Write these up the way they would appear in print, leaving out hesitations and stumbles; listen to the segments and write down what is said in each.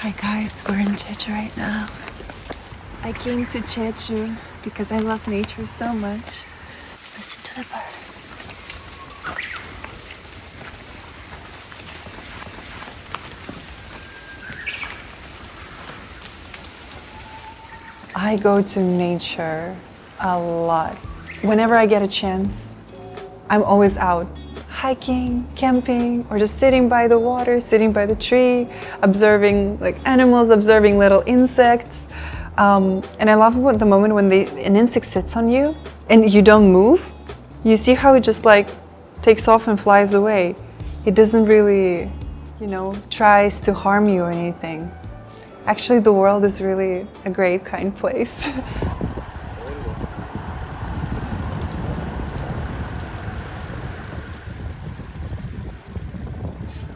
Hi guys, we're in Jeju right now. I came to Jeju because I love nature so much. Listen to the birds. I go to nature a lot. Whenever I get a chance, I'm always out hiking, camping, or just sitting by the water, sitting by the tree, observing like animals, observing little insects. And I love the moment when an insect sits on you and you don't move. You see how it just like takes off and flies away. It doesn't really, tries to harm you or anything. Actually, the world is really a great, kind place.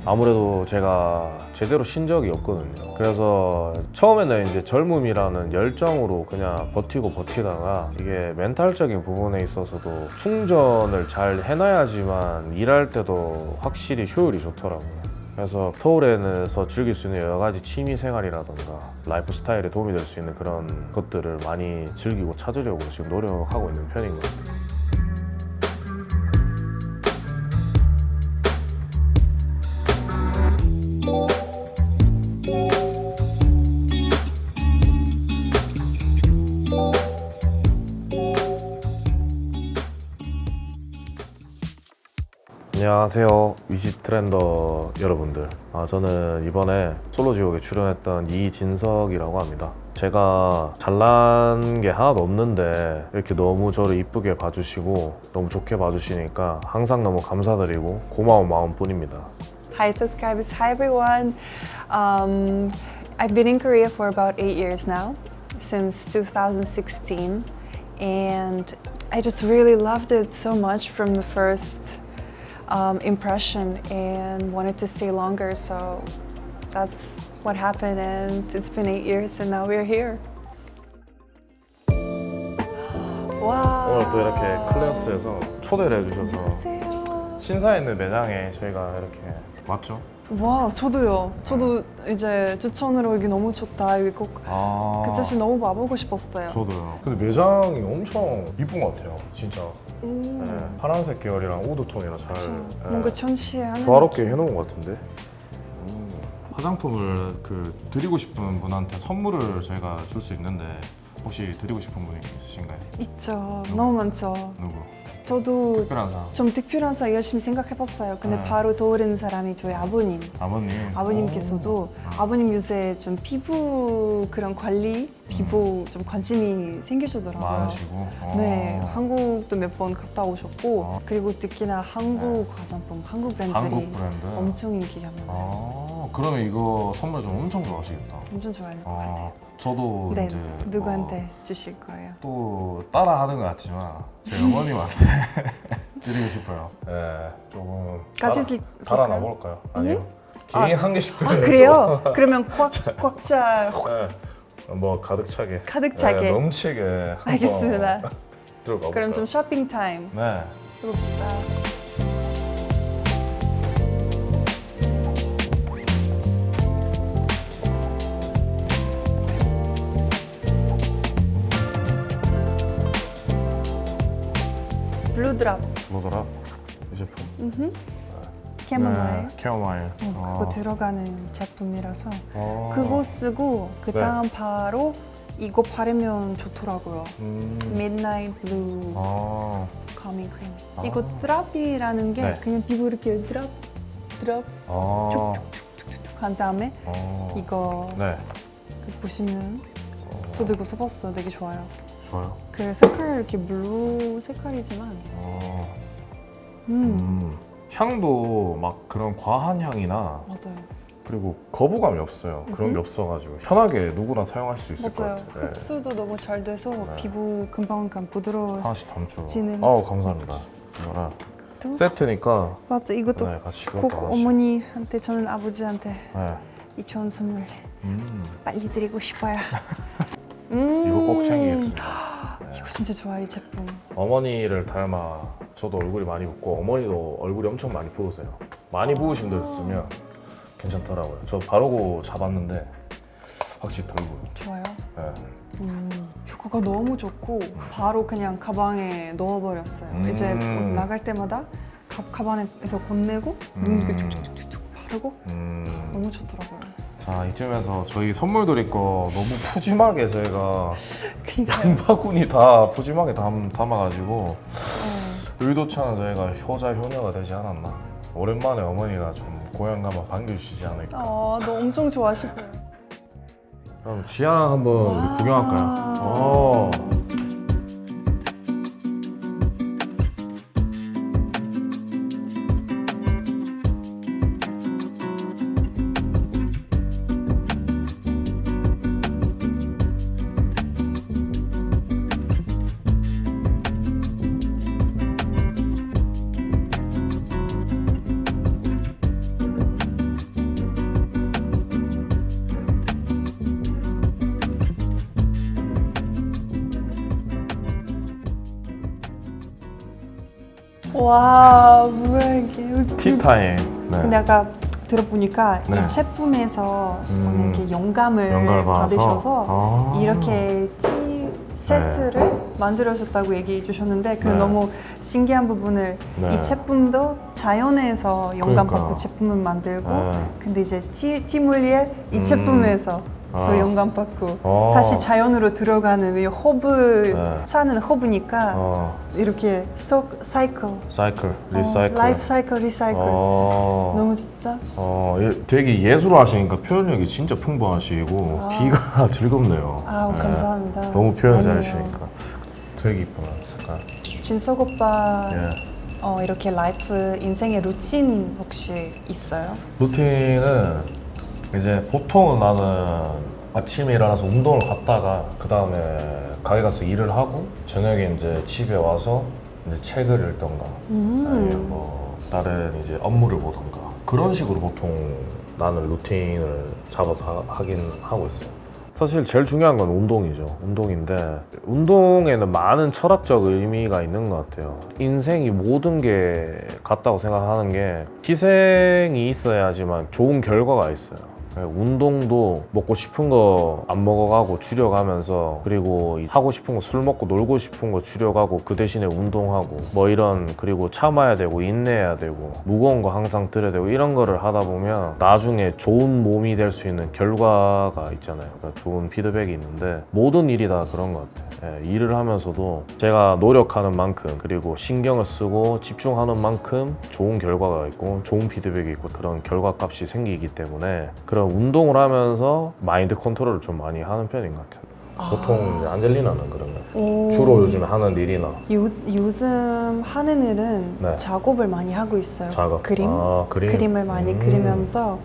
아무래도 제가 제대로 쉰 적이 없거든요. 그래서 처음에는 이제 젊음이라는 열정으로 그냥 버티다가 이게 멘탈적인 부분에 있어서도 충전을 잘 해놔야지만 일할 때도 확실히 효율이 좋더라고요. 그래서 서울에서 즐길 수 있는 여러 가지 취미 생활이라던가 라이프 스타일에 도움이 될 수 있는 그런 것들을 많이 즐기고 찾으려고 지금 노력하고 있는 편인 것 같아요. 안녕하세요, 위시 트렌더 여러분들. 저는 이번에 솔로지옥에 출연했던 이진석이라고 합니다. 제가 잘난 게 하나도 없는데 이렇게 너무 저를 이쁘게 봐주시고 너무 좋게 봐주시니까 항상 너무 감사드리고 고마운 마음뿐입니다. Hi subscribers, hi everyone. I've been in Korea for about 8 years now, since 2016, and I just really loved it so much from the first impression and wanted to stay longer, so that's what happened, and it's been 8 years and now we're here. 와. 오늘 또 이렇게 클래스에서 초대를 해주셔서 안녕하세요. 신사에 있는 매장에 저희가 이렇게 왔죠. 와, 저도요. 저도 이제 추천으로 여기 너무 좋다. 여기 꼭 그 사실 너무 와보고 싶었어요. 저도요. 근데 매장이 엄청 이쁜 것 같아요, 진짜. 네, 파란색 계열이랑 우드톤이랑 잘 뭔가 전시하는 조화롭게 해놓은 것 같은데. 화장품을 드리고 싶은 분한테 선물을 저희가 줄 수 있는데 혹시 드리고 싶은 분이 있으신가요? 있죠. 너무 많죠. 누구? 저도 특별한 사람? 좀 특별한 사람 열심히 생각해봤어요. 근데 바로 떠오르는 사람이 저희 아버님. 아버님? 아버님께서도 아버님 요새 좀 피부 그런 관리, 피부 좀 관심이 생기시더라고요. 많으시고? 네, 한국도 몇 번 갔다 오셨고 그리고 특히나 한국 화장품, 한국 브랜드들이 한국 브랜드? 엄청 인기가 많아요. 그러면 이거 선물 좀 엄청 좋아하시겠다. 엄청 좋아할 것 같아요. 저도 네, 이제 누구한테 주실 거예요? 또 따라 하는 것 같지만 제 어머님한테 드리고 싶어요. 네, 조금 같이 달아나 볼까요? 아니요. 개인 한 개씩 드려요. 그래요? 그러면 꽉차 네, 뭐 가득 차게. 가득 차게. 네, 넘치게. 한번 알겠습니다. 들어가 볼까요? 그럼 좀 쇼핑 타임 네. 해봅시다. 블루드랍. 뭐더라? 이 제품. 캐모마일. 네, 캐모마일. 그거 들어가는 제품이라서 아. 그거 쓰고 그 다음 바로 이거 바르면 좋더라고요. Midnight Blue Calming Cream. 이거 드랍이라는 게 네. 그냥 피부 이렇게 드랍 툭툭툭툭툭 한 다음에 이거 네. 보시면 저도 이거 써봤어요. 되게 좋아요. 좋아요. 그 색깔 이렇게 블루 색깔이지만 향도 막 그런 과한 향이나 맞아요. 그리고 거부감이 없어요. 그런 게 없어가지고 편하게 누구나 사용할 수 있을 맞아요. 것 같아요. 네. 흡수도 너무 잘 돼서 네. 피부 금방 부드러워. 하나씩 담죠. 지는. 감사합니다. 이거랑 또? 세트니까 맞아, 이것도 네, 같이 꼭 이것도 하나씩. 어머니한테 저는 아버지한테 네. 이 좋은 선물 빨리 드리고 싶어요. 이거 꼭 챙기겠습니다. 이거 진짜 좋아, 이 제품. 어머니를 닮아 저도 얼굴이 많이 붓고 어머니도 얼굴이 엄청 많이 부으세요. 많이 부으신 데 쓰면 괜찮더라고요. 저 바르고 잡았는데 확실히 덜 보여. 좋아요. 네. 효과가 너무 좋고 바로 그냥 가방에 넣어버렸어요. 이제 어디 나갈 때마다 가방에서 건네고 눈 이렇게 툭툭툭툭 바르고 너무 좋더라고요. 자, 이쯤에서 저희 선물드릴 거 너무 푸짐하게 저희가 그러니까요. 양바구니 다 푸짐하게 담아가지고 의도치 않은 저희가 효자 효녀가 되지 않았나. 오랜만에 어머니가 좀 고향 가면 반겨주시지 않을까. 너 엄청 좋아하실 거예요. 그럼 지하 한번 우리 구경할까요? 와, 뭐야 이게. 티타임. 네. 근데 아까 들어보니까 네. 이 제품에서 오늘 이렇게 영감을 받아서? 받으셔서 이렇게 티 세트를 만들어줬다고 얘기해 주셨는데 그 네. 너무 신기한 부분을 네. 이 제품도 자연에서 영감 그러니까. 받고 제품을 만들고 네. 근데 이제 티몰리에 이 제품에서 또 영감 받고 다시 자연으로 들어가는 이 허브 네. 차는 허브니까 이렇게 사이클 리사이클. 라이프 사이클 리사이클 너무 좋죠? 되게 예술 하시니까 표현력이 진짜 풍부하시고 귀가 즐겁네요. 감사합니다. 너무 표현 아니에요. 잘하시니까 되게 이쁘다 색깔. 진석 오빠 예. 이렇게 라이프 인생의 루틴 혹시 있어요? 루틴은 이제 보통은 나는 아침에 일어나서 운동을 갔다가 그 다음에 가게 가서 일을 하고 저녁에 이제 집에 와서 이제 책을 읽던가 아니면 뭐 다른 이제 업무를 보던가 그런 식으로 보통 나는 루틴을 잡아서 하긴 하고 있어요. 사실 제일 중요한 건 운동이죠. 운동인데 운동에는 많은 철학적 의미가 있는 것 같아요. 인생이 모든 게 같다고 생각하는 게 희생이 있어야지만 좋은 결과가 있어요. 운동도 먹고 싶은 거 안 먹어가고 줄여가면서 그리고 하고 싶은 거 술 먹고 놀고 싶은 거 줄여가고 그 대신에 운동하고 뭐 이런 그리고 참아야 되고 인내해야 되고 무거운 거 항상 들어야 되고 이런 거를 하다 보면 나중에 좋은 몸이 될 수 있는 결과가 있잖아요. 그러니까 좋은 피드백이 있는데 모든 일이 다 그런 것 같아요. 일을 하면서도 제가 노력하는 만큼 그리고 신경을 쓰고 집중하는 만큼 좋은 결과가 있고 좋은 피드백이 있고 그런 결과값이 생기기 때문에 그런 운동을 하면서 마인드 컨트롤을 좀 많이 하는 편인 것 같아요. 보통 이제 안젤리나는 그러면 주로 요즘에 하는 일이나 요즘 하는 일은 네. 작업을 많이 하고 있어요. 작업? 그림? 그림? 그림을 많이 그리면서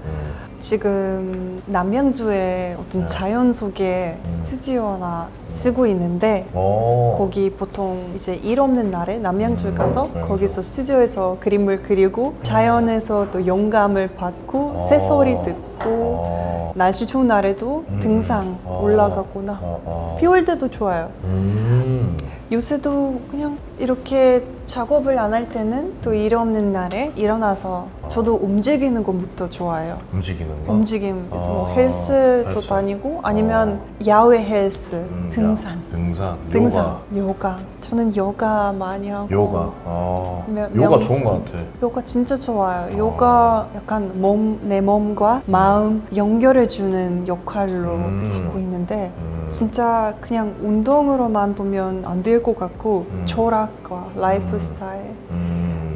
지금 남양주에 어떤 자연 속에 스튜디오 하나 쓰고 있는데 거기 보통 이제 일 없는 날에 남양주 가서 거기서 스튜디오에서 그림을 그리고 자연에서 또 영감을 받고 새소리 듣고 날씨 좋은 날에도 등산 올라가거나 비 올 때도 좋아요. 요새도 그냥 이렇게 작업을 안 할 때는 또 일 없는 날에 일어나서 저도 움직이는 것부터 좋아해요. 움직이는 거? 움직임, 그래서 뭐 헬스도 다니고 아니면 야외 헬스, 등산, 요가. 저는 요가 많이 하고. 요가 명상. 좋은 것 같아. 요가 진짜 좋아요. 요가 약간 내 몸과 마음 연결해주는 역할로 하고 있는데 진짜 그냥 운동으로만 보면 안 될 것 같고 철학과 라이프 스타일,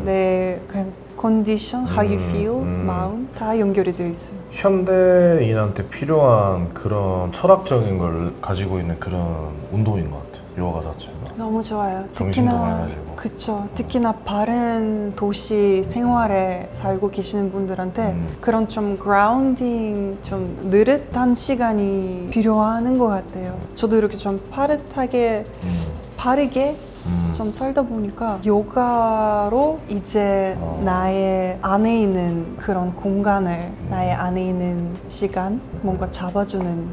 내 그냥 컨디션, how you feel, 마음 다 연결이 되어 있어요. 현대인한테 필요한 그런 철학적인 걸 가지고 있는 그런 운동인 것 같아요. 요가 자체가. 너무 좋아요. 정신도 특히나 맑아지고. 그쵸. 특히나 바른 도시 생활에 살고 계시는 분들한테 그런 좀 그라운딩, 좀 느릿한 시간이 필요한 것 같아요. 저도 이렇게 좀 빠르게 좀 살다 보니까 요가로 이제 나의 안에 있는 그런 공간을 나의 안에 있는 시간 뭔가 잡아주는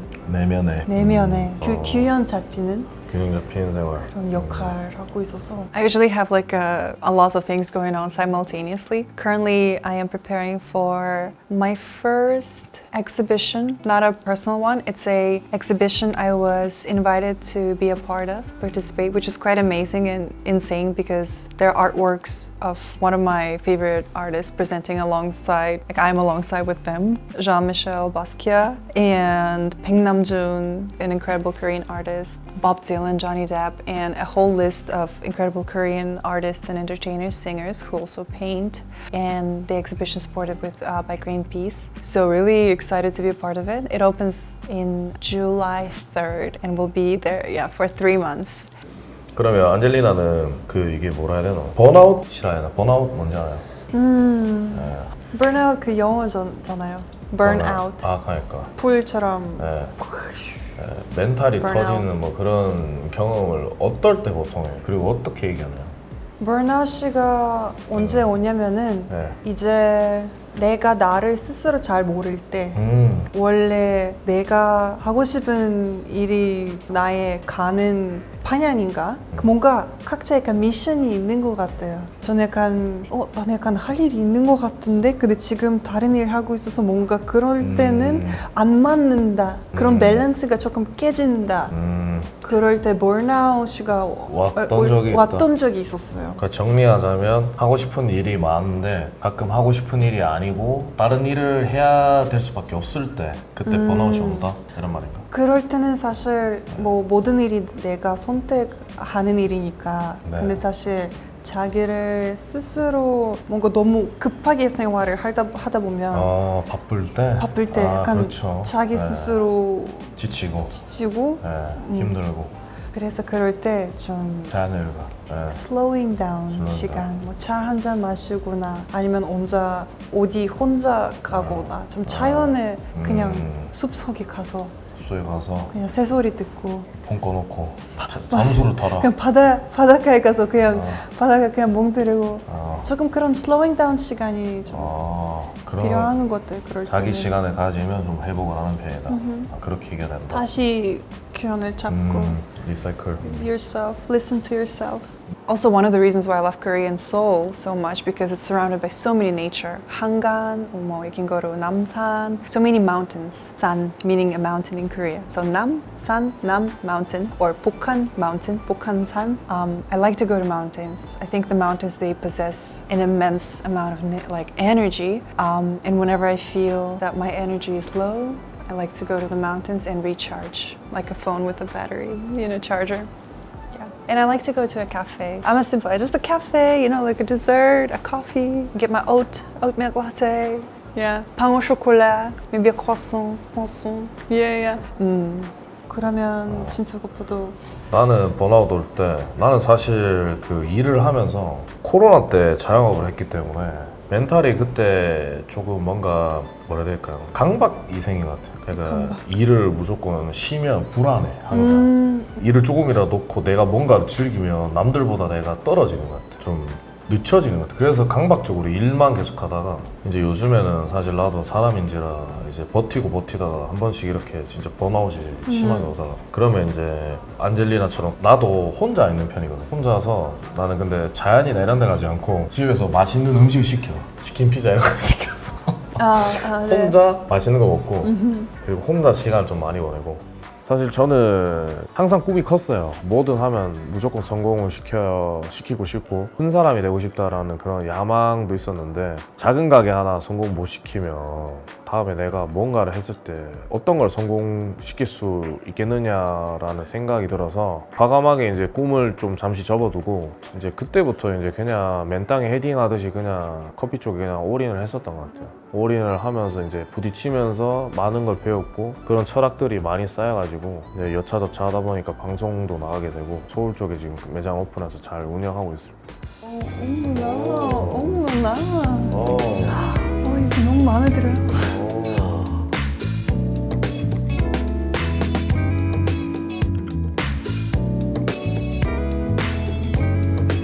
내면에 균형 잡히는 균형 잡힌 생활. 그런 역할을 하고 있어서 I usually have like a lot of things going on simultaneously. Currently, I am preparing for my first exhibition, not a personal one. It's a exhibition I was invited to be a part of, participate, which is quite amazing and insane because they're artworks of one of my favorite artists presenting alongside, like I'm alongside with them, Jean-Michel Basquiat and Baek Nam-joon, an incredible Korean artist, Bob Dylan, Johnny Depp, and a whole list of incredible Korean artists and entertainers, singers who also paint. And the exhibition is supported with by Greenpeace. So really excited to be a part of it. It opens in July 3rd and we'll be there, for 3 months. 그러면 안젤리나는 그 이게 뭐라 해야 되나? 번아웃이라 해야 되나? 번아웃 뭔지 알아요? Burnout 그 영어잖아요. Burnout. 아, 그러니까. 불처럼. 네. 멘탈이 Burnout. 터지는 뭐 그런 경험을 어떨 때 보통 해요? 그리고 어떻게 얘기하나요? burnout가 언제 오냐면은 네. 이제 내가 나를 스스로 잘 모를 때 원래 내가 하고 싶은 일이 나의 가는 방향인가? 뭔가 각자 약간 미션이 있는 것 같아요. 저는 난 약간 할 일이 있는 것 같은데 근데 지금 다른 일 하고 있어서 뭔가 그럴 때는 안 맞는다. 그런 밸런스가 조금 깨진다. 그럴 때 burnout가 왔던 적이 있었어요. 그러니까 정리하자면 하고 싶은 일이 많은데 가끔 하고 싶은 일이 아니고 다른 일을 해야 될 수밖에 없을 때 그때 번아웃이 온다? 이런 말인가? 그럴 때는 사실 뭐 모든 일이 내가 선택하는 일이니까 네. 근데 사실 자기를 스스로 뭔가 너무 급하게 생활을 하다 보면 바쁠 때 약간 그렇죠. 자기 스스로 지치고 힘들고 그래서 그럴 때 좀 자연일가 slowing down 시간 뭐 차 한 잔 마시거나 아니면 어디 혼자 가거나 좀 자연에 그냥 숲속에 가서 그냥 새소리 듣고 폰 꺼놓고 잠수를 타라. 그냥 바닷가에 가서 그냥 바닷가 그냥 멍때리고 조금 그런 slowing down 시간이 좀 필요한 것 같아요. 그럴 자기 때는. 시간을 가지면 좀 회복을 하는 편이다. 그렇게 얘기해야 된다. 다시 균형을 잡고 리사이클. yourself, listen to yourself. Also, one of the reasons why I love Korea and Seoul so much because it's surrounded by so many nature. Hangan, you can go to Namsan, so many mountains. San meaning a mountain in Korea. So Nam, San, Nam, mountain, or Bukhan mountain, Bukhan San. I like to go to mountains. I think the mountains, they possess an immense amount of energy. And whenever I feel that my energy is low, I like to go to the mountains and recharge, like a phone with a battery, charger. Yeah. And I like to go to a cafe. Just a cafe, like a dessert, a coffee, get my oat milk latte. Yeah. Pain au chocolat, maybe a croissant. Yeah. 그러면 진수급보도 나는 번아웃 올 때 나는 사실 그 일을 하면서 코로나 때 자영업을 했기 때문에 멘탈이 그때 조금 뭔가 뭐라 해야 될까요? 강박 이생인 것 같아요. 그러니까 일을 무조건 쉬면 불안해 항상. 일을 조금이라도 놓고 내가 뭔가를 즐기면 남들보다 내가 떨어지는 것 같아. 좀 늦춰지는 것 같아. 그래서 강박적으로 일만 계속 하다가 이제 요즘에는 사실 나도 사람인지라 이제 버티다가 한 번씩 이렇게 진짜 번아웃이 심하게 오다가 그러면 이제 안젤리나처럼 나도 혼자 있는 편이거든. 혼자서 나는 근데 자연이나 이런 데 가지 않고 집에서 맛있는 음식을 시켜. 치킨, 피자 이런 거 시켜서 혼자 맛있는 거 먹고 그리고 혼자 시간을 좀 많이 보내고 사실 저는 항상 꿈이 컸어요. 뭐든 하면 무조건 성공을 시키고 싶고 큰 사람이 되고 싶다라는 그런 야망도 있었는데 작은 가게 하나 성공 못 시키면 다음에 내가 뭔가를 했을 때 어떤 걸 성공시킬 수 있겠느냐라는 생각이 들어서 과감하게 이제 꿈을 좀 잠시 접어두고 이제 그때부터 이제 그냥 맨땅에 헤딩하듯이 그냥 커피 쪽에 그냥 올인을 했었던 것 같아요. 올인을 하면서 이제 부딪히면서 많은 걸 배웠고 그런 철학들이 많이 쌓여가지고 이제 여차저차 하다 보니까 방송도 나가게 되고 서울 쪽에 지금 매장 오픈해서 잘 운영하고 있습니다. 어머나. 이거 너무 마음에 들어요.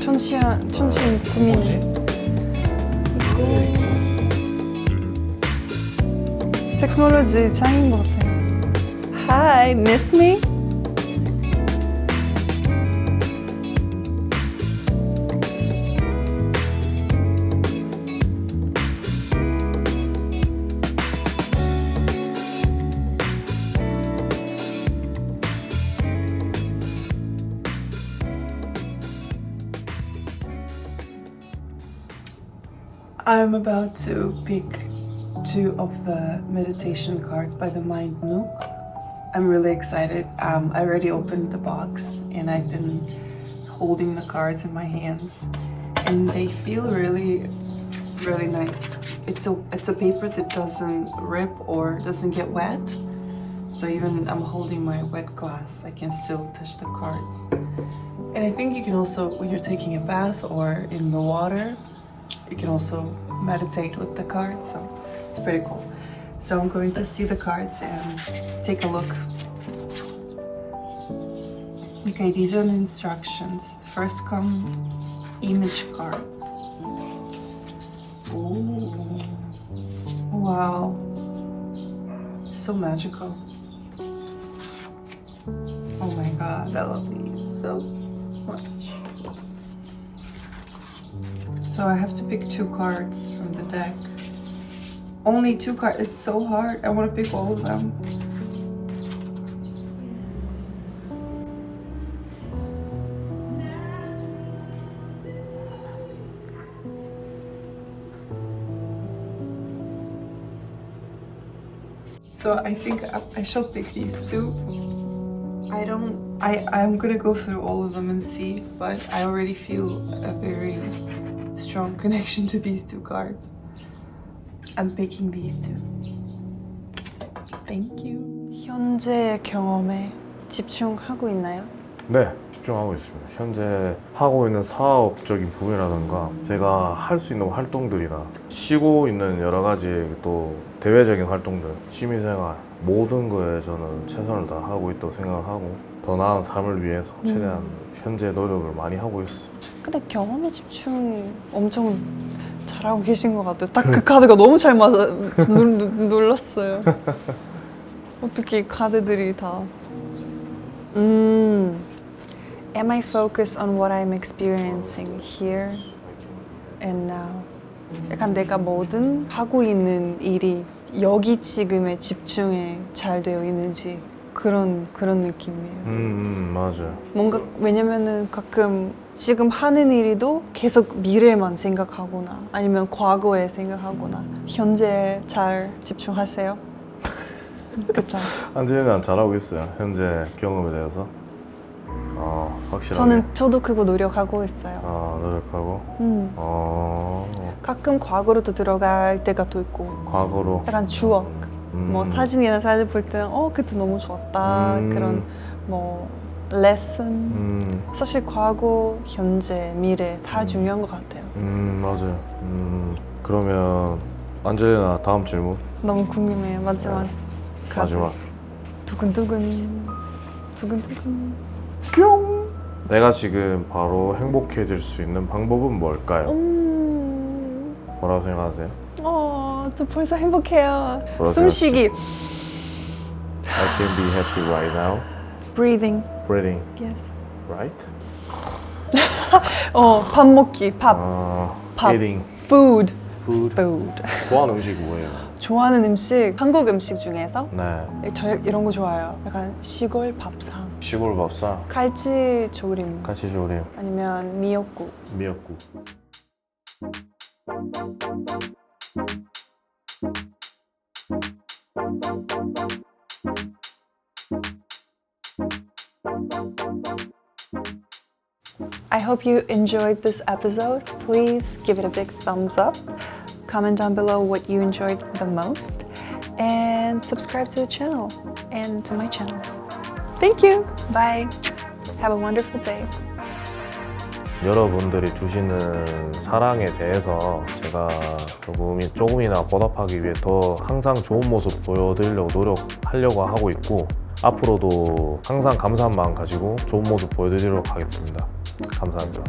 춘신 고민. 뭐지? 테크놀로지 짱인 것 같아요. Hi, miss me? I'm about to pick 2 of the meditation cards by the Mind Nook. I'm really excited. I already opened the box and I've been holding the cards in my hands, and they feel really, really nice. It's a paper that doesn't rip or doesn't get wet. So even I'm holding my wet glass, I can still touch the cards. And I think you can also, when you're taking a bath or in the water, you can also meditate with the cards. So it's pretty cool. So I'm going to see the cards and take a look. Okay, these are the instructions. First come image cards. Ooh. Wow. So magical. Oh my god, I love these so much. So I have to pick 2 cards from the deck. Only 2 cards. It's so hard. I want to pick all of them. So I think I shall pick these 2. I'm gonna go through all of them and see, but I already feel a very strong connection to these 2 cards. I'm picking these 2. Thank you. 현재의 경험에 집중하고 있나요? 네, 집중하고 있습니다. 현재 하고 있는 사업적인 부분이라든가 제가 할 수 있는 활동들이나 쉬고 있는 여러 가지 또 대외적인 활동들, 취미생활 모든 거에 저는 최선을 다하고 있다고 생각을 하고 더 나은 삶을 위해서 최대한 현재 노력을 많이 하고 있어요. 근데 경험에 집중 엄청 잘하고 계신 것 같아요. 딱 그 카드가 너무 잘 맞아 눌렀어요. 어떻게 이 카드들이 다. Am I focused on what I'm experiencing here and now? 약간 내가 뭐든 하고 있는 일이 여기 지금의 집중에 잘 되어 있는지 그런 느낌이에요. 맞아요. 뭔가 왜냐면은 가끔 지금 하는 일이도 계속 미래만 생각하거나 아니면 과거에 생각하거나 현재에 잘 집중하세요. 그렇죠. 안젤리나는 잘하고 있어요. 현재 경험에 대해서. 확실하게. 저도 그거 노력하고 있어요. 노력하고. 가끔 과거로도 들어갈 때가 또 있고. 과거로. 약간 추억. 뭐 사진이나 사진 볼 때는 그때 너무 좋았다. 그런 뭐 레슨. 사실 과거, 현재, 미래 다 중요한 것 같아요. 맞아요. 그러면 안젤리나 다음 질문. 너무 궁금해요. 마지막. 카드. 마지막. 두근두근. 내가 지금 바로 행복해질 수 있는 방법은 뭘까요? 뭐라고 생각하세요? 저 벌써 행복해요. 뭐라고 숨쉬기. I can be happy right now. Breathing. Breathing. Yes. Right? 밥 먹기. 밥. Eating. Food. Food. 좋아하는 음식이 뭐예요? 좋아하는 음식. 한국 음식 중에서 네. 저 이런 거 좋아해요. 약간 시골 밥상. 시골 밥상. 갈치조림. 갈치조림. 아니면 미역국. 미역국. I hope you enjoyed this episode. Please give it a big thumbs up. Comment down below what you enjoyed the most. And subscribe to the channel and to my channel. Thank you. Bye. Have a wonderful day. 여러분들이 주시는 사랑에 대해서 제가 조금이나 보답하기 위해 더 항상 좋은 모습 보여드리려고 노력하려고 하고 있고 앞으로도 항상 감사한 마음 가지고 좋은 모습 보여드리도록 하겠습니다. 감사합니다.